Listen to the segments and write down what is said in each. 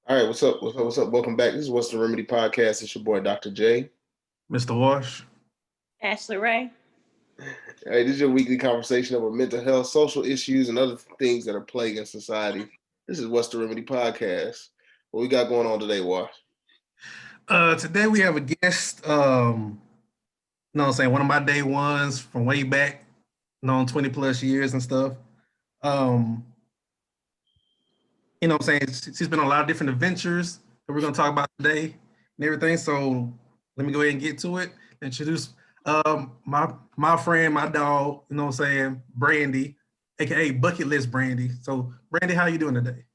All right, what's up? What's up? What's up? Welcome back. This is What's the Remedy podcast. It's your boy, Dr. J. Mr. Wash. Ashley Ray. Hey, this is your weekly conversation about mental health, social issues, and other things that are plaguing society. This is What's the Remedy podcast. What we got going on today, Wash? Today we have a guest, you know what I'm saying, one of my day ones from way back, known 20 plus years and stuff. You know what I'm saying, she's been on a lot of different adventures that we're going to talk about today and everything. So let me go ahead and get to it. Introduce my friend, my dog, you know what I'm saying, Brandy, aka Bucket List Brandy. So Brandy, how you doing today?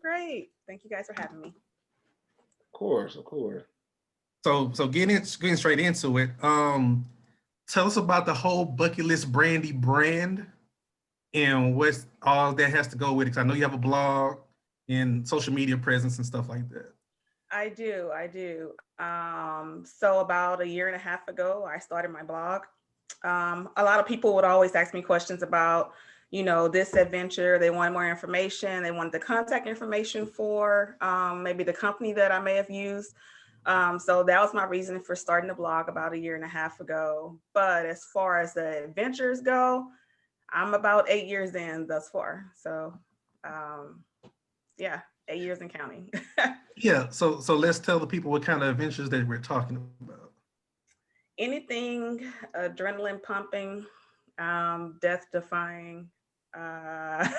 Great. Thank you guys for having me. Of course. So getting straight into it, tell us about the whole Bucket List Brandy brand and what's all that has to go with it. 'Cause I know you have a blog and social media presence and stuff like that. I do. So about a year and a half ago, I started my blog. A lot of people would always ask me questions about, this adventure. They wanted more information. They wanted the contact information for maybe the company that I may have used. So that was my reason for starting the blog about a year and a half ago. But as far as the adventures go, I'm about 8 years in thus far. So 8 years and counting. Yeah, so let's tell the people what kind of adventures that we're talking about. Anything adrenaline pumping, death defying. Look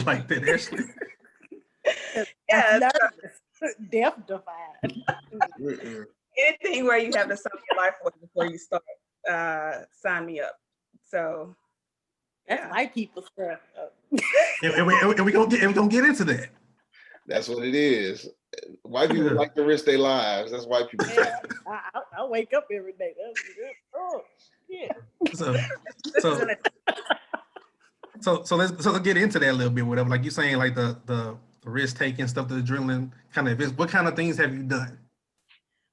like that, Ashley. Yeah, Death defying. anything where you have to sum your life with before you start, sign me up. So That's white people stuff. And we're gonna get into that. That's what it is. White people like to risk their lives. That's white people. Yeah, I wake up every day. That's good. Oh, yeah. So let's get into that a little bit. Whatever, like you saying, like the risk taking stuff, the adrenaline kind of events. What kind of things have you done?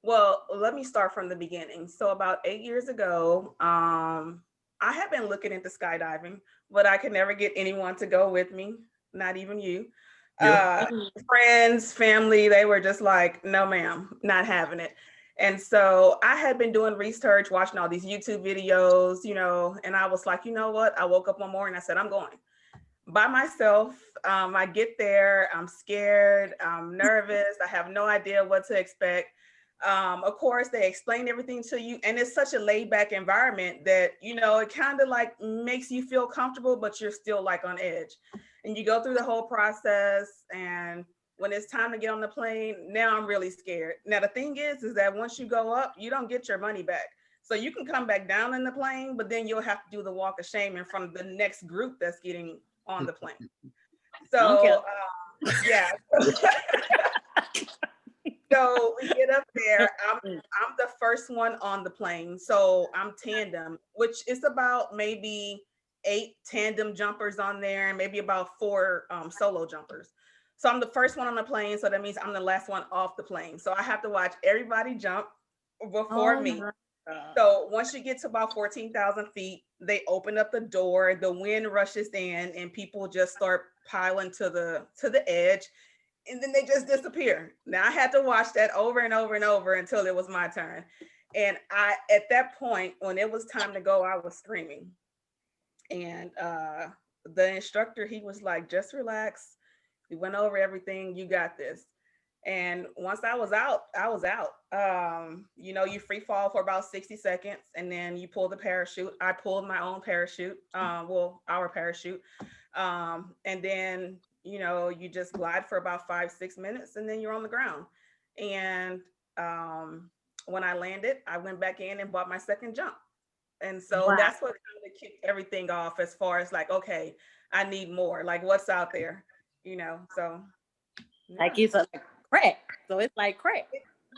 Well, let me start from the beginning. So about 8 years ago, I had been looking into skydiving, but I could never get anyone to go with me, not even you. Yeah. Friends, family, they were just like, no, ma'am, not having it. And so I had been doing research, watching all these YouTube videos, and I was like, you know what? I woke up one morning, I said, I'm going by myself. I get there, I'm scared, I'm nervous, I have no idea what to expect. Of course, they explain everything to you, and it's such a laid back environment that, it kind of like makes you feel comfortable, but you're still like on edge. And you go through the whole process, and when it's time to get on the plane, now I'm really scared. Now, the thing is that once you go up, you don't get your money back. So you can come back down in the plane, but then you'll have to do the walk of shame in front of the next group that's getting on the plane. So, yeah. So we get up there. I'm the first one on the plane. So I'm tandem, which is about maybe 8 tandem jumpers on there and maybe about 4 solo jumpers. So I'm the first one on the plane. So that means I'm the last one off the plane. So I have to watch everybody jump before me. So once you get to about 14,000 feet, they open up the door, the wind rushes in, and people just start piling to the edge. And then they just disappear. Now I had to watch that over and over and over until it was my turn. And at that point, when it was time to go, I was screaming. And the instructor, he was like, just relax. We went over everything. You got this. And once I was out, I was out. You free fall for about 60 seconds and then you pull the parachute. I pulled my own parachute, our parachute. And then you just glide for about 5-6 minutes and then you're on the ground. And when I landed, I went back in and bought my second jump. And so that's what kind of kicked everything off as far as like, okay, I need more, like what's out there, so. Yeah. Like it's like crack. So it's like crack.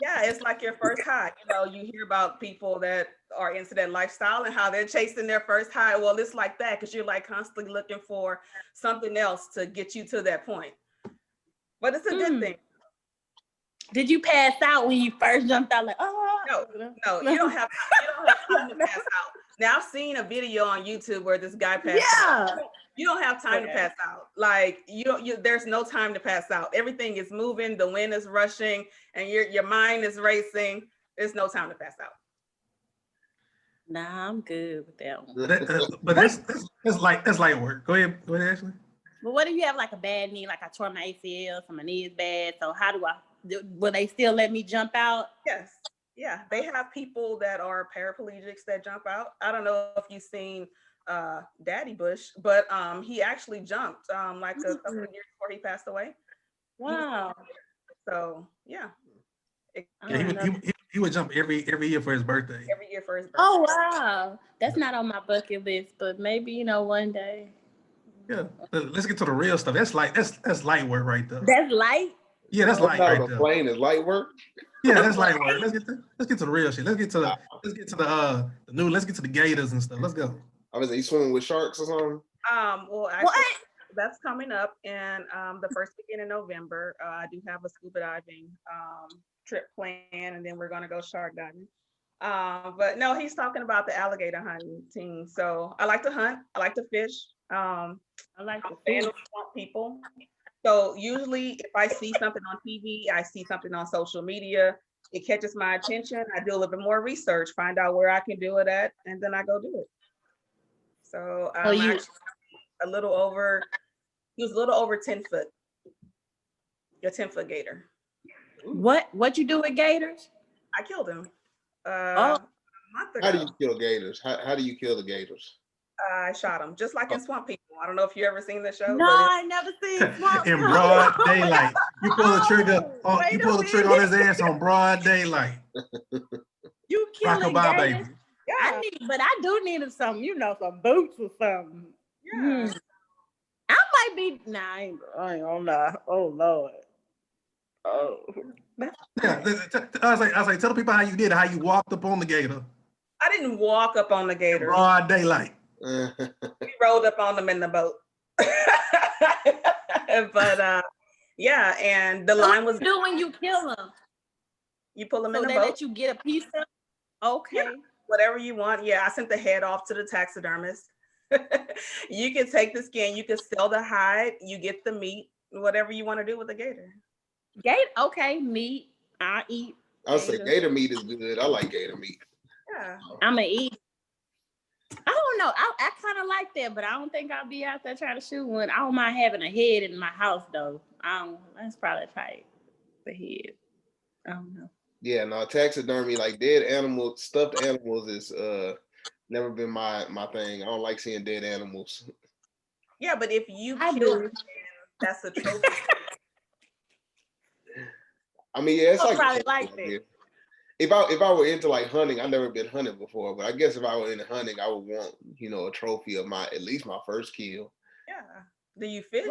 Yeah, it's like your first high. You hear about people that are into that lifestyle and how they're chasing their first high. Well, it's like that because you're like constantly looking for something else to get you to that point. But it's a good thing. Did you pass out when you first jumped out? Like, No, you don't have time to pass out. Now I've seen a video on YouTube where this guy passed out. You don't have time to pass out. Like there's no time to pass out. Everything is moving, the wind is rushing, and your mind is racing. There's no time to pass out. Nah, I'm good with that one. But that's light work. Go ahead, Ashley. But what if you have like a bad knee, like I tore my ACL, so my knee is bad. So how do will they still let me jump out? Yes. Yeah, they have people that are paraplegics that jump out. I don't know if you've seen Daddy Bush, but he actually jumped like a couple of years before he passed away. Wow. So yeah. He would jump every year for his birthday. Every year for his birthday. Oh wow. That's not on my bucket list, but maybe one day. Yeah. Let's get to the real stuff. That's light work right there. That's light? Yeah, that's light right there. Plane is light work. Yeah, that's light work. Let's get to the real shit. Let's get to the gators and stuff. Let's go. I was you swimming with sharks or something? Well, actually, that's coming up in the first weekend in November. I do have a scuba diving trip planned, and then we're gonna go shark diving. But no, he's talking about the alligator hunting. So I like to hunt. I like to fish. I like to fish. People. So usually if I see something on TV, I see something on social media, it catches my attention. I do a little bit more research, find out where I can do it at, and then I go do it. So I'm actually he was a little over 10 foot. A 10-foot gator. What you do with gators? I killed him. How do you kill gators? How do you kill the gators? I shot him, just like in Swamp People. I don't know if you ever seen the show. No, I never seen Swamp in broad daylight. You pull the trigger. You pull the trigger on his ass on broad daylight. You killing Rockabye, gators? baby. Yeah. I do need some, some boots or something. Yeah. I might be. Nah, I ain't gonna lie. Oh Lord. Oh. Yeah, I was like, tell the people how you did it, how you walked up on the gator. I didn't walk up on the gator. Broad daylight. We rolled up on them in the boat. But yeah, and the line was. What do when you kill them? You pull them in the boat. So they let you get a piece of. Okay. Yeah, whatever you want. Yeah, I sent the head off to the taxidermist. You can take the skin. You can sell the hide. You get the meat. Whatever you want to do with the gator. Gator. Okay, meat. I eat. I would say gator meat is good. I like gator meat. Yeah. I'm gonna eat. I don't know. I kind of like that, but I don't think I'll be out there trying to shoot one. I don't mind having a head in my house though. That's probably tight. The head. I don't know. Yeah, no, taxidermy, like dead animals, stuffed animals is never been my thing. I don't like seeing dead animals. Yeah, but if you kill them, that's a trophy. I mean, yeah, it's like probably like that. If I were into like hunting, I've never been hunted before, but I guess if I were into hunting, I would want, a trophy of at least my first kill. Yeah. Do you fish?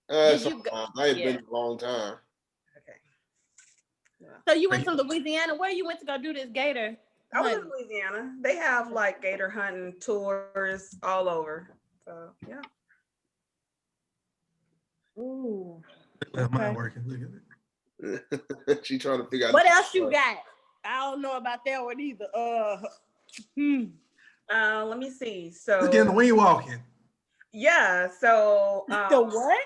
Sometimes. I ain't been a long time. Okay. Yeah. So you went to Louisiana? Where you went to go do this gator? I was in Louisiana. They have like gator hunting tours all over. So yeah. Ooh. Mine working. Look at it. She trying to figure out what else you got. I don't know about that one either. Let me see. So let's get in the wing walking. Yeah. So the what?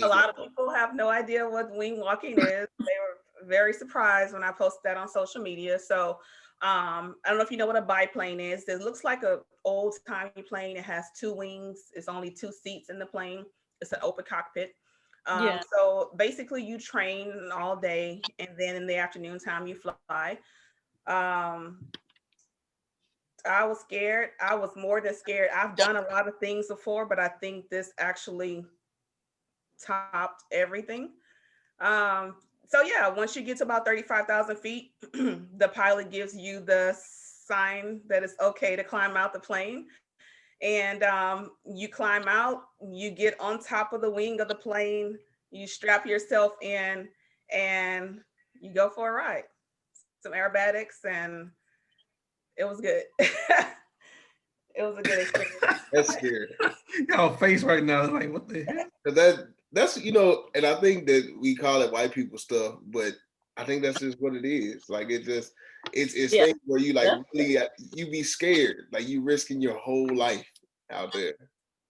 A lot of people have no idea what wing walking is. They were very surprised when I posted that on social media. So I don't know if you know what a biplane is. It looks like an old-timey plane. It has two wings. It's only two seats in the plane. It's an open cockpit. So basically you train all day and then in the afternoon time you fly. I was scared. I was more than scared. I've done a lot of things before, but I think this actually topped everything. So yeah, once you get to about 35,000 feet, the pilot gives you the sign that it's okay to climb out the plane. And you climb out, you get on top of the wing of the plane, you strap yourself in, and you go for a ride. Some aerobatics, and it was good. It was a good experience. That's scary. Y'all face right now is like, what the hell? That's and I think that we call it white people stuff, but I think that's just what it is. Like it's things where you like really you be scared, like you risking your whole life out there.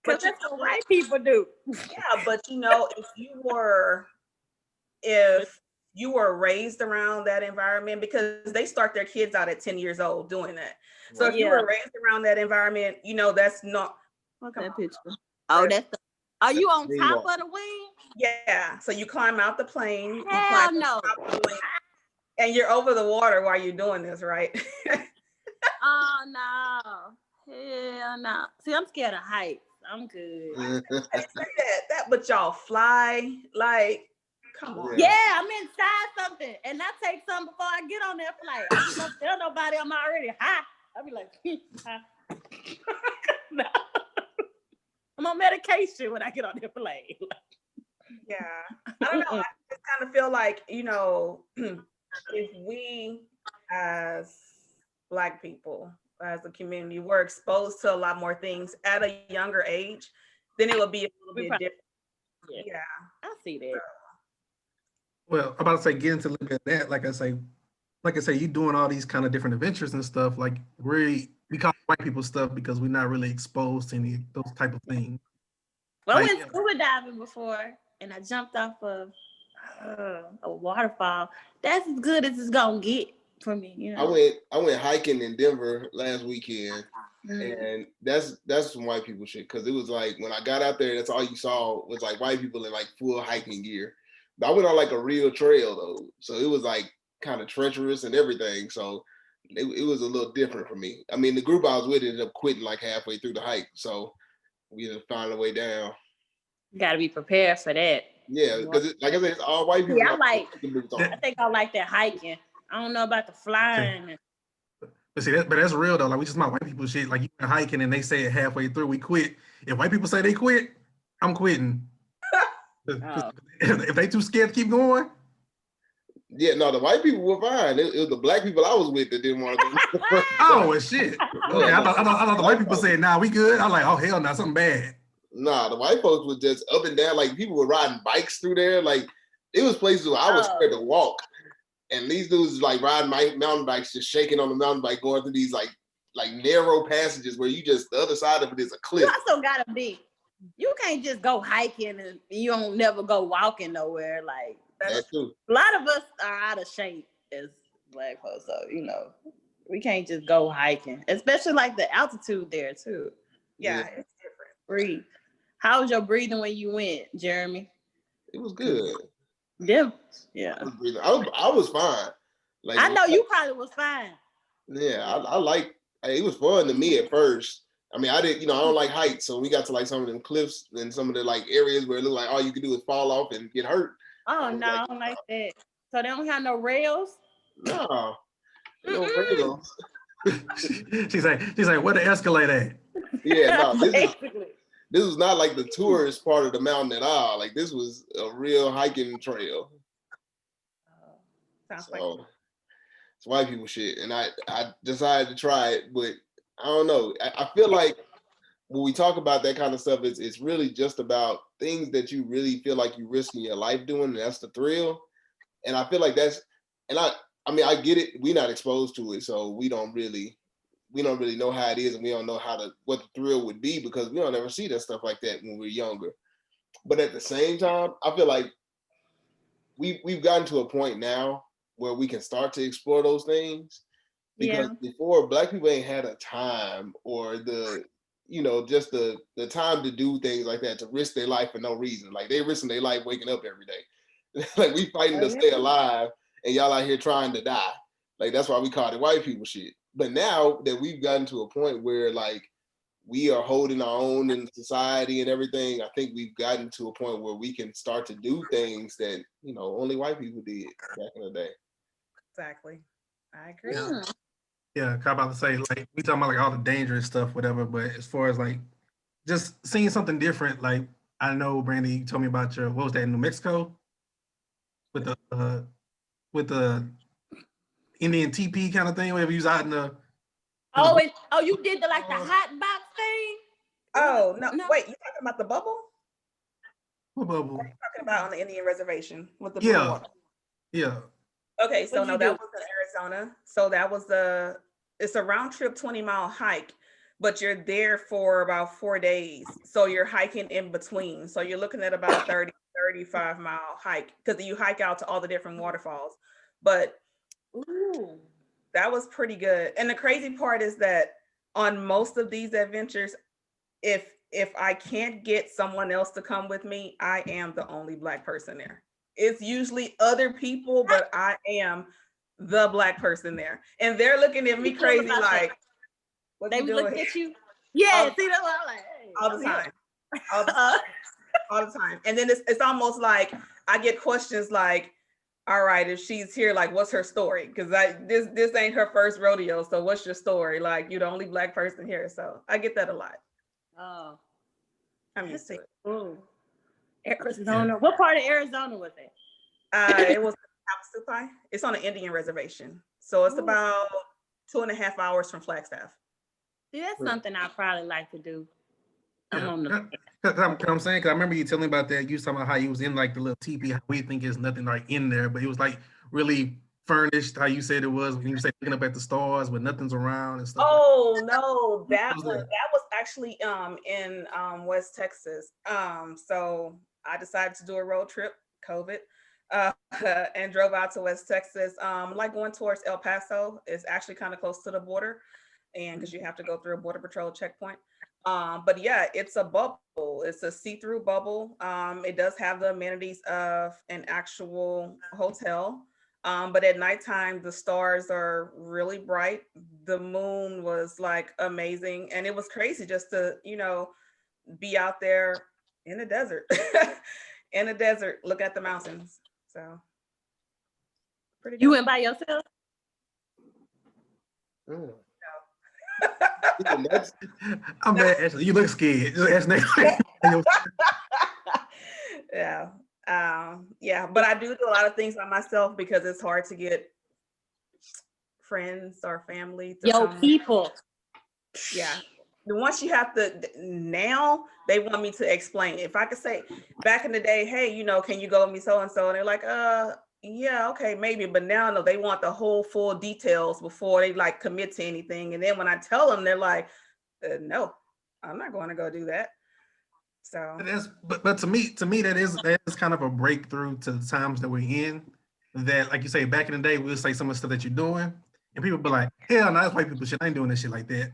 Because that's what white people do. Yeah, but if you were raised around that environment, because they start their kids out at 10 years old doing that. So if you were raised around that environment, that's not. What's that picture? Oh, are you on top of the wing? Yeah. So you climb out the plane. Hell no. And you're over the water while you're doing this, right? Oh no. Hell no. See, I'm scared of heights. I'm good. I say that, but y'all fly, like, come on. Yeah, I'm inside something, and I take something before I get on that flight. I don't tell nobody I'm already high. I'll be like, no. I'm on medication when I get on that plane. Yeah, I don't know. I just kind of feel like, if we as Black people, as a community, were exposed to a lot more things at a younger age, then it would be a little bit different. Yeah, I see that. Well, I'm about to say, get into a little bit of that. Like I say, you doing all these kind of different adventures and stuff. Like we call white people stuff because we're not really exposed to any of those type of things. Well, I went scuba diving before, and I jumped off of a waterfall. That's as good as it's gonna get for me. I went hiking in Denver last weekend, and that's some white people shit. Because it was like when I got out there, that's all you saw was like white people in like full hiking gear. But I went on like a real trail though, so it was like kind of treacherous and everything. So it was a little different for me. I mean, the group I was with ended up quitting like halfway through the hike, so we had to find a way down. You got to be prepared for that. Yeah, because like I said, it's all white people. Yeah, I think I like that hiking. I don't know about the flying. But see, that's real though. Like, we just my white people shit. Like, you hiking and they say it halfway through, we quit. If white people say they quit, I'm quitting. If they too scared to keep going. Yeah, no, the white people were fine. It was the Black people I was with that didn't want to go. Oh, well, shit. Okay, I thought the white people said, nah, we good. I'm like, oh, hell no, something bad. Nah, the white folks were just up and down. Like, people were riding bikes through there. Like, it was places where I was scared to walk. And these dudes like riding mountain bikes, just shaking on the mountain bike, going through these like narrow passages where the other side of it is a cliff. You also gotta you can't just go hiking and you don't never go walking nowhere. Like, that's true. A lot of us are out of shape as Black folks, so we can't just go hiking, especially like the altitude there too. Yeah, it's different. Breathe. How was your breathing when you went, Jeremy? It was good. Yeah. I was fine. Like, I know you probably was fine. Yeah, I like. It was fun to me at first. I mean, I don't like heights, so we got to like some of them cliffs and some of the like areas where it looked like all you could do is fall off and get hurt. Oh no, I don't like that. So they don't have no rails? No rails. She's like, where the Escalade at? Yeah, no, this was not like the tourist part of the mountain at all. Like, this was a real hiking trail. Sounds like it's white people shit, and I decided to try it, but I don't know. I feel like when we talk about that kind of stuff, it's really just about things that you really feel like you're risking your life doing, and that's the thrill. And I feel like I mean, I get it. We're not exposed to it, so we don't really know how it is, and we don't know what the thrill would be because we don't ever see that stuff like that when we're younger. But at the same time, I feel like we've gotten to a point now where we can start to explore those things, because before, Black people ain't had a time or just the time to do things like that, to risk their life for no reason. Like, they risking their life waking up every day. Like, we fighting to stay alive, and y'all out here trying to die. Like, that's why we call it white people shit. But now that we've gotten to a point where like we are holding our own in society and everything, I think we've gotten to a point where we can start to do things that only white people did back in the day. Exactly, I agree. Yeah, I'm about to say, like, we talking about like all the dangerous stuff, whatever. But as far as like just seeing something different, like, I know, Brandy, you told me about what was that in New Mexico with the Indian TP kind of thing, wherever you was out in the. You did the hot box thing? Oh no! Wait, you talking about the bubble? What bubble? What are you talking about on the Indian reservation with the blue water? Yeah. Okay, so no, that was in Arizona. So that was it's a round trip 20-mile hike. but you're there for about 4 days. So you're hiking in between. So you're looking at about 30, 35-mile hike because you hike out to all the different waterfalls. But Ooh. that was pretty good. And the crazy part is that on most of these adventures, if I can't get someone else to come with me, I am the only Black person there. It's usually other people, but I am the Black person there. And they're looking at me crazy like, what They you was doing? looking at you. Yeah, All- see, that's what I'm like, hey, all the time. All the time. All the time. And then it's almost like I get questions like, all right, if she's here, like, what's her story? Because this ain't her first rodeo. So what's your story? Like, you're the only Black person here. So I get that a lot. Oh, I'm used to it. Ooh. Arizona. Yeah. What part of Arizona was it? It was Havasupai. It's on an Indian reservation. So it's about 2.5 hours from Flagstaff. See, that's something I'd probably like to do. Yeah. I'm saying, because I remember you telling me about that. You was talking about how you was in like the little teepee, how we think is nothing like in there, but it was like really furnished, how you said it was when you said looking up at the stars when nothing's around and stuff. Oh no, that was actually in West Texas. So I decided to do a road trip, COVID, and drove out to West Texas. Like going towards El Paso. It's actually kind of close to the border, and because you have to go through a border patrol checkpoint. But yeah, it's a bubble. It's a see-through bubble. It does have the amenities of an actual hotel. But at nighttime, the stars are really bright. The moon was like amazing. And it was crazy just to, be out there in the desert, look at the mountains. So pretty good. You went by yourself? Mm. I'm bad, Ashley. You look scared. Yeah. Yeah, but I do a lot of things by myself because it's hard to get friends or family to come. People. Yeah. Once you have to, now they want me to explain. If I could say back in the day, hey, can you go with me so-and-so? And they're like, yeah, okay, maybe. But now, no, they want the whole full details before they like commit to anything. And then when I tell them, they're like, no, I'm not going to go do that. So but to me that is kind of a breakthrough to the times that we're in. That, like you say, back in the day, we'll say some of the stuff that you're doing, and people be like, hell no, that's white people shit. I ain't doing that shit like that.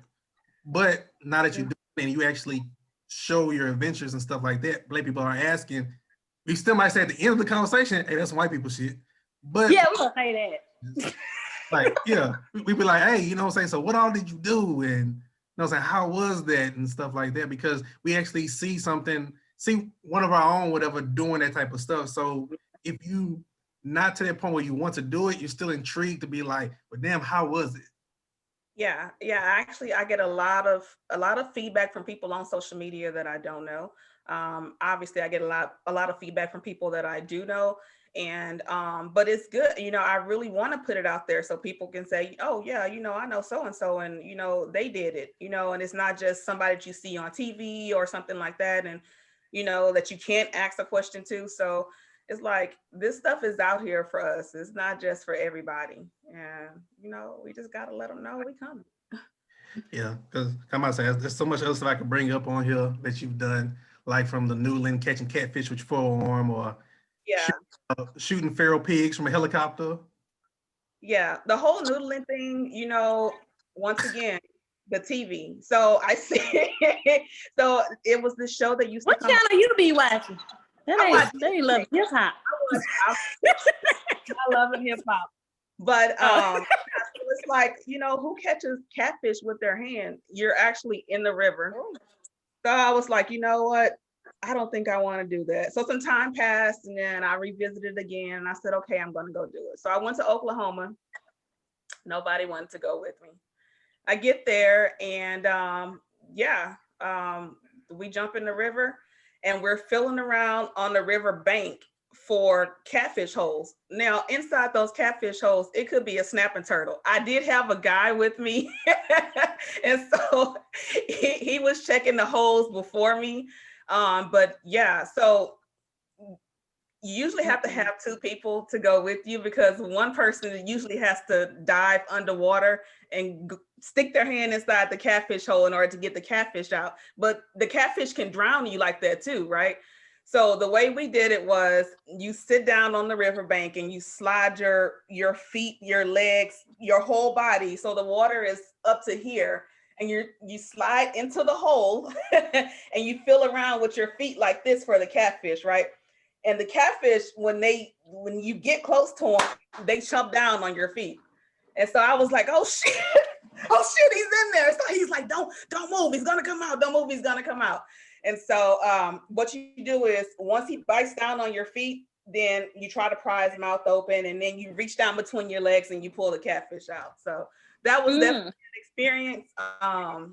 But now that you do it and you actually show your adventures and stuff like that, Black people are asking. We still might say at the end of the conversation, hey, that's some white people shit. But yeah, we're gonna say that. Like, yeah, we be like, hey, what I'm saying? So what all did you do? And I'm saying, how was that and stuff like that? Because we actually see one of our own, whatever, doing that type of stuff. So if you not to that point where you want to do it, you're still intrigued to be like, but damn, how was it? Yeah. Actually, I get a lot of feedback from people on social media that I don't know. Obviously, I get a lot of feedback from people that I do know, and but it's good. I really want to put it out there so people can say, oh yeah, I know so and so, and they did it. And it's not just somebody that you see on TV or something like that, and that you can't ask a question to. So it's like, this stuff is out here for us. It's not just for everybody. And, we just got to let them know we coming. Yeah, because come on, say there's so much other stuff I could bring up on here that you've done, like from the noodling, catching catfish with your forearm, or shooting feral pigs from a helicopter. Yeah, the whole noodling thing, once again, the TV. So I see, so it was the show that used to come. What channel you be watching? They love hip hop. I love hip hop, but it's like, who catches catfish with their hand? You're actually in the river. So I was like, you know what? I don't think I want to do that. So some time passed, and then I revisited again, and I said, okay, I'm going to go do it. So I went to Oklahoma. Nobody wanted to go with me. I get there, and we jump in the river, and we're filling around on the river bank for catfish holes. Now, inside those catfish holes, it could be a snapping turtle. I did have a guy with me, and so he was checking the holes before me. But yeah, so you usually have to have two people to go with you because one person usually has to dive underwater and stick their hand inside the catfish hole in order to get the catfish out. But the catfish can drown you like that too, right? So the way we did it was you sit down on the riverbank and you slide your feet, your legs, your whole body. So the water is up to here and you slide into the hole and you feel around with your feet like this for the catfish, right? And the catfish, when you get close to them, they jump down on your feet. And so I was like, oh shit, oh shit, he's in there. So he's like, don't move, he's gonna come out, don't move, he's gonna come out. And so what you do is once he bites down on your feet, then you try to pry his mouth open and then you reach down between your legs and you pull the catfish out. So that was definitely an experience. I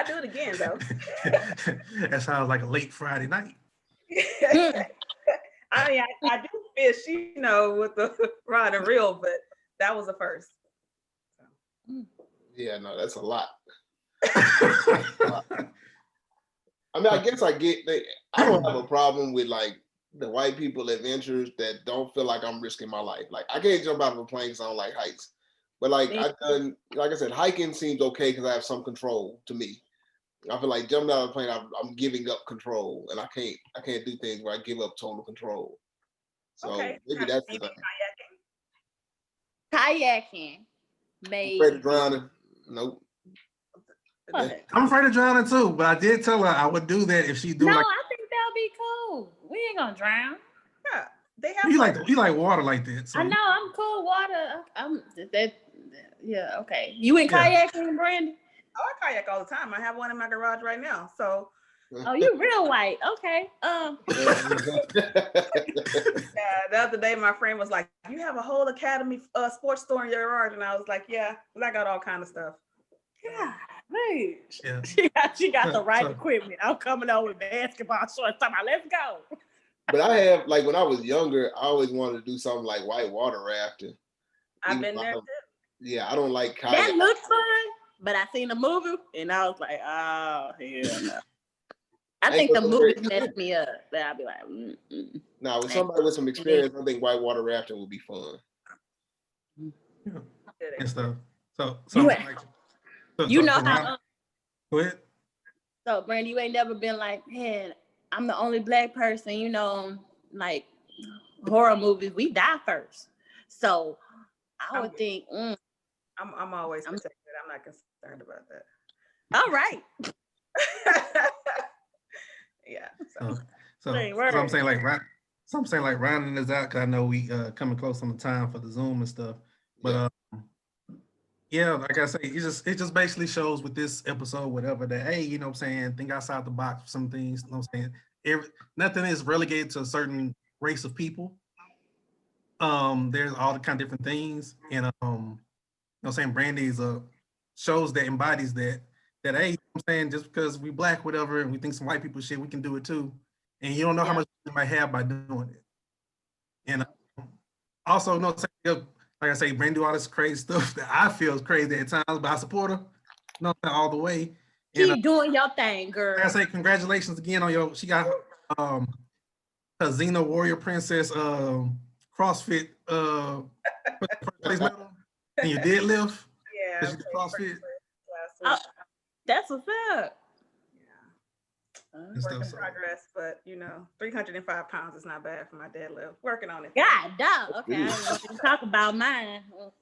do it again though. That sounds like a late Friday night. I mean, I do fish, with the rod and reel, but that was the first. Yeah, no, that's a lot. I mean, I guess I don't have a problem with like the white people adventures that don't feel like I'm risking my life. Like I can't jump out of a plane because I don't like heights. But like I said, hiking seems okay because I have some control to me. I feel like jumping out of a plane, I'm giving up control, and I can't do things where I give up total control. So maybe that's the thing. Kayaking. I'm afraid of drowning. Nope. I'm afraid of drowning too, but I did tell her I would do that if she do. No, I think that'll be cool. We ain't gonna drown. Yeah, they have. You like water like that. So. I know I'm cool water. Yeah, okay. You in kayaking, Brandy? Oh, I kayak all the time. I have one in my garage right now. So. Oh, you real white. Okay. Yeah, the other day my friend was like, "You have a whole Academy sports store in your garage," and I was like, "Yeah, I got all kind of stuff." Yeah, man. Yeah. She got the right equipment. I'm coming over with basketball shorts. Let's go. But I have, like, when I was younger, I always wanted to do something like whitewater rafting. I've been there too. Yeah, I don't like kayak. That looks fun, but I seen the movie and I was like, oh, hell no. I think the movie messed me up, but I'll be like, Now, with somebody with some experience, I think whitewater rafting would be fun. And stuff. So you know how. Go ahead. So, Brandy, you ain't never been like, man, I'm the only black person, like horror movies, we die first. So, I would think, I'm always protected. I'm not concerned about that. All right. Yeah. So I'm saying like rounding this out because I know we coming close on the time for the Zoom and stuff. But yeah, like I say, it just basically shows with this episode, whatever, that hey, you know what I'm saying, think outside the box for some things. You know what I'm saying? Nothing is relegated to a certain race of people. There's all the kind of different things. And you know what I'm saying, Brandy is shows that embodies that hey, you know what I'm saying, just because we black, whatever, and we think some white people shit, we can do it too. And you don't know how much you might have by doing it. And also, you know, like I say, Brandy do all this crazy stuff that I feel is crazy at times, but I support her, you know, all the way. Keep doing your thing, girl. Like I say, congratulations again on she got her Xena Warrior Princess CrossFit first place medal and your deadlift. Yeah. She did CrossFit. That's what's up. Work in progress, but 305 pounds is not bad for my deadlift. Working on it. God, dog. Okay, I ain't gonna talk about mine. With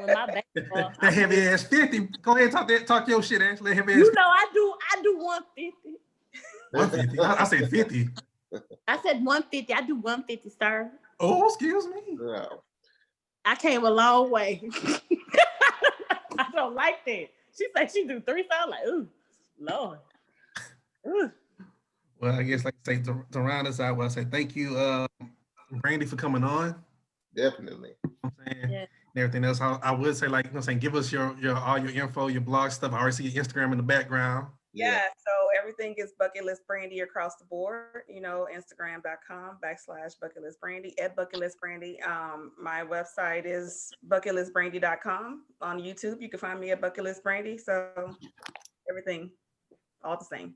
my back. That heavy ass 50. Go ahead and talk your shit, Ashley. Heavy ass. I do 150. 150. I said 50. I said 150. I do 150, sir. Oh, excuse me. Wow. I came a long way. I don't like that. She said she do 3, so I'm like, ooh, Lord. Ooh. Well, I guess like I say to round us out, I say thank you, Brandy, for coming on. Definitely. You know what I'm saying? Yeah. And everything else. I would say, like, you know what I'm saying, give us your all your info, your blog stuff. I already see your Instagram in the background. Yeah, so everything is Bucket List Brandy across the board, Instagram.com/Bucketlist Brandy, at Bucketlist Brandy. My website is bucketlistbrandy.com. On YouTube, you can find me at Bucketlist Brandy. So everything, all the same.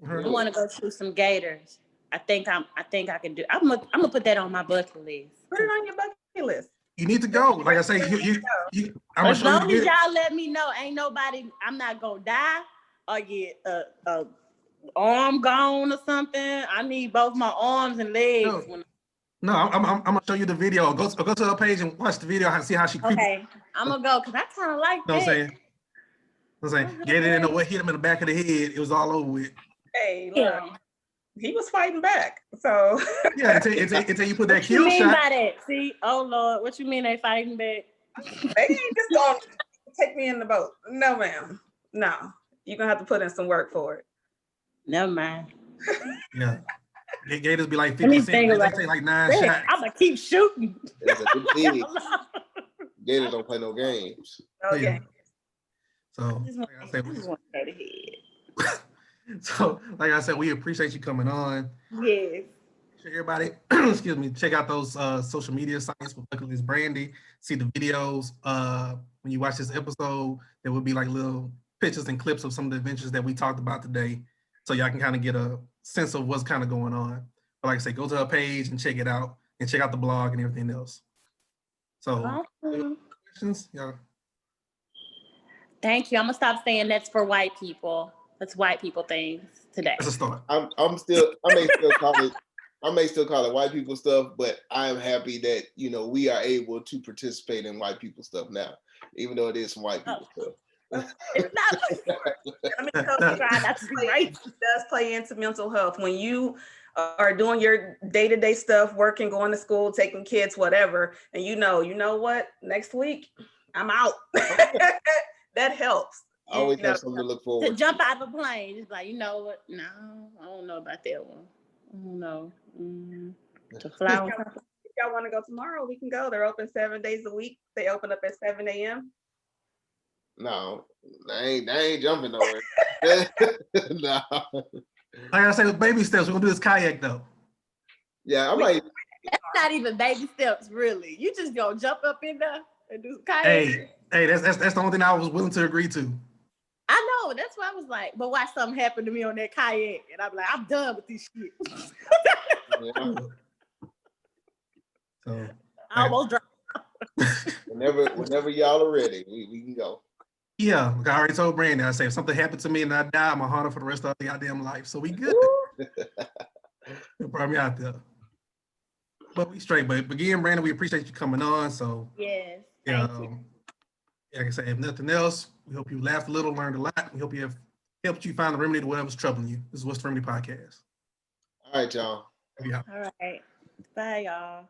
I want to go shoot some gators. I think I can do. I'm gonna put that on my bucket list. Put it on your bucket list. You need to go. Like I say, I'm gonna As show long you. as y'all let me know, ain't nobody. I'm not gonna die or get a arm gone or something. I need both my arms and legs. No, I'm gonna show you the video. Go to her page and watch the video and see how she creeps. Okay, I'm gonna go because I kind of like You know that. what I'm saying? Gator didn't know what hit him in the back of the head. It was all over with. Hey, look, he was fighting back. So yeah, until you put that what kill you mean shot. by that? See, oh Lord, what you mean they fighting back? they ain't just gonna take me in the boat. No, ma'am. No, you're gonna have to put in some work for it. Never mind. Yeah. Gators be like 50 Let me cents. think They about take like 9 it. shots. I'm gonna keep shooting. It's a big deal. Gators don't play no games. Okay. Yeah. So, I just want like I said, to go to head. so, like I said, we appreciate you coming on. Yes. Sure everybody, excuse me, check out those social media sites with Bucket List Brandy. See the videos. When you watch this episode, there will be like little pictures and clips of some of the adventures that we talked about today, so y'all can kind of get a sense of what's kind of going on. But like I said, go to her page and check it out, and check out the blog and everything else. So, questions, yeah. Thank you. I'm gonna stop saying that's for white people. That's white people things today. That's a start. I may still call it white people stuff, but I'm happy that we are able to participate in white people stuff now, even though it is some white people stuff. It's not. I mean, try not to be right. It does play into mental health when you are doing your day-to-day stuff, working, going to school, taking kids, whatever, and you know what? Next week, I'm out. That helps. I always have something to look forward to. Jump out of a plane. Just like, you know what? No, I don't know about that one. I don't know. To fly on top. If y'all want to go tomorrow, we can go. They're open 7 days a week. They open up at 7 a.m. No, they ain't jumping nowhere. No. Like I say, with baby steps, we're gonna do this kayak though. Yeah, I might. That's not even baby steps, really. You just gonna jump up in there and do some kayak. Hey, that's the only thing I was willing to agree to. I know, that's why I was like, but watch something happen to me on that kayak, and I'm like, I'm done with this shit. Yeah. So I almost dropped. Whenever y'all are ready, we can go. Yeah, like I already told Brandon, I say if something happened to me and I die, I'm a hunter for the rest of the goddamn life. So we good. You'll probably out there. But we straight. But again, Brandon, we appreciate you coming on. So Yes. yeah, Thank you. like I say, if nothing else, we hope you laughed a little, learned a lot. We hope you have helped you find the remedy to whatever's troubling you. This is What's the Remedy Podcast. All right, y'all. Yeah. All right. Bye, y'all.